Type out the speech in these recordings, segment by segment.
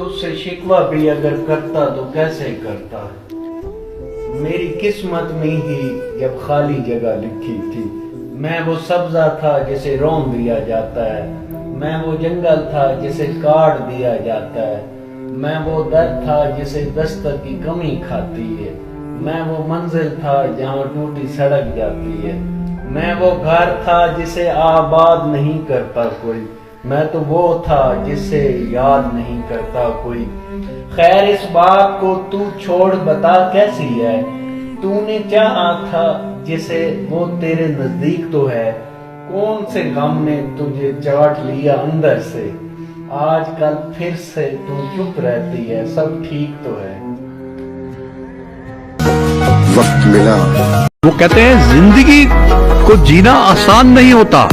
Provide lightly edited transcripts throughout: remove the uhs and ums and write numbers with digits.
तुझसे शिकवा भी अगर करता तो कैसे करता। मेरी किस्मत में ही जब खाली जगह लिखी थी, मैं वो सब्जा था जिसे रौंद दिया जाता है, मैं वो जंगल था जिसे काट दिया जाता है, मैं वो दर था जिसे दस्तक की कमी खाती है, मैं वो मंजिल था जहाँ टूटी सड़क जाती है, मैं वो घर था जिसे आबाद नहीं करता कोई, मैं तो वो था जिसे याद नहीं करता कोई। खैर इस बात को तू छोड़ बता कैसी है, तूने चाहा था जिसे वो तेरे नजदीक तो है, कौन से गम ने तुझे चाट लिया अंदर से, आजकल फिर से तू चुप रहती है, सब ठीक तो है। वक्त मिला। वो कहते हैं जिंदगी को जीना आसान नहीं होता,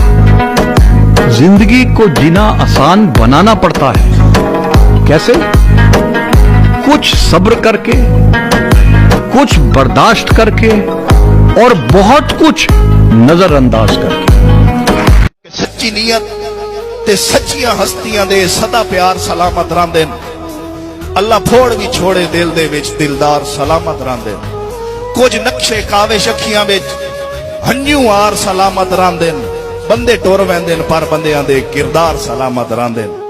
जिंदगी को जीना आसान बनाना पड़ता है। कैसे? कुछ सब्र करके, कुछ बर्दाश्त करके और बहुत कुछ नजरअंदाज करके। सच्ची नीयत ते सच्चियां हस्तियां दे सदा प्यार सलामत रहंदे ने, अल्लाह फोड़ भी छोड़े दिल दे विच दिलदार सलामत रहंदे ने, कुछ नक्शे काविश अखियां विच हंझू आर सलामत रहंदे ने, बंदे टुर वैंदे ने पर बंदियां दे किरदार सलामत रहंदे ने।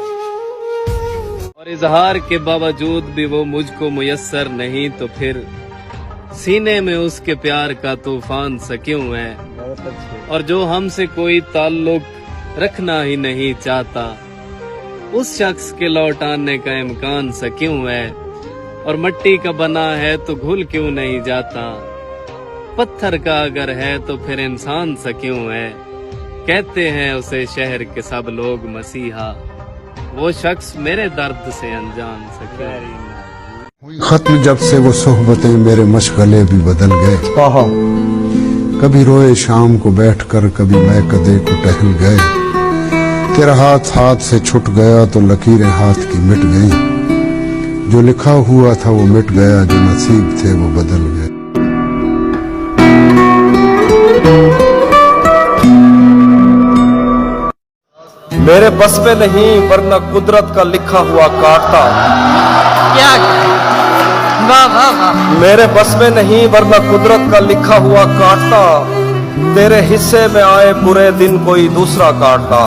और इजहार के बावजूद भी वो मुझको मुयस्सर नहीं तो फिर सीने में उसके प्यार का तूफान सा क्यों है। और जो हमसे कोई ताल्लुक रखना ही नहीं चाहता, उस शख्स के लौट आने का इम्कान सा क्यों है। और मिट्टी का बना है तो घुल क्यों नहीं जाता, पत्थर का अगर है तो फिर इंसान सा क्यों है। कहते हैं उसे शहर के सब लोग मसीहा, वो शख्स मेरे दर्द से अनजान सा क्यों है। खत्म जब से वो सोहबतें मेरे मशगले भी बदल गए, कभी रोए शाम को बैठकर, कभी मैं कदे को टहल गए, तेरा हाथ हाथ से छूट गया तो लकीरें हाथ की मिट गई, जो लिखा हुआ था वो मिट गया, जो नसीब थे वो बदल गए। मेरे बस में नहीं वरना कुदरत का लिखा हुआ काटता, क्या वाह वाह वाह। मेरे बस में नहीं वरना कुदरत का लिखा हुआ काटता, तेरे हिस्से में आए बुरे दिन कोई दूसरा काटता।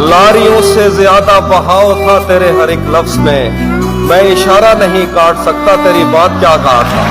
लारियों से ज्यादा बहाव था तेरे हर एक लफ्ज में, मैं इशारा नहीं काट सकता तेरी बात क्या काटता।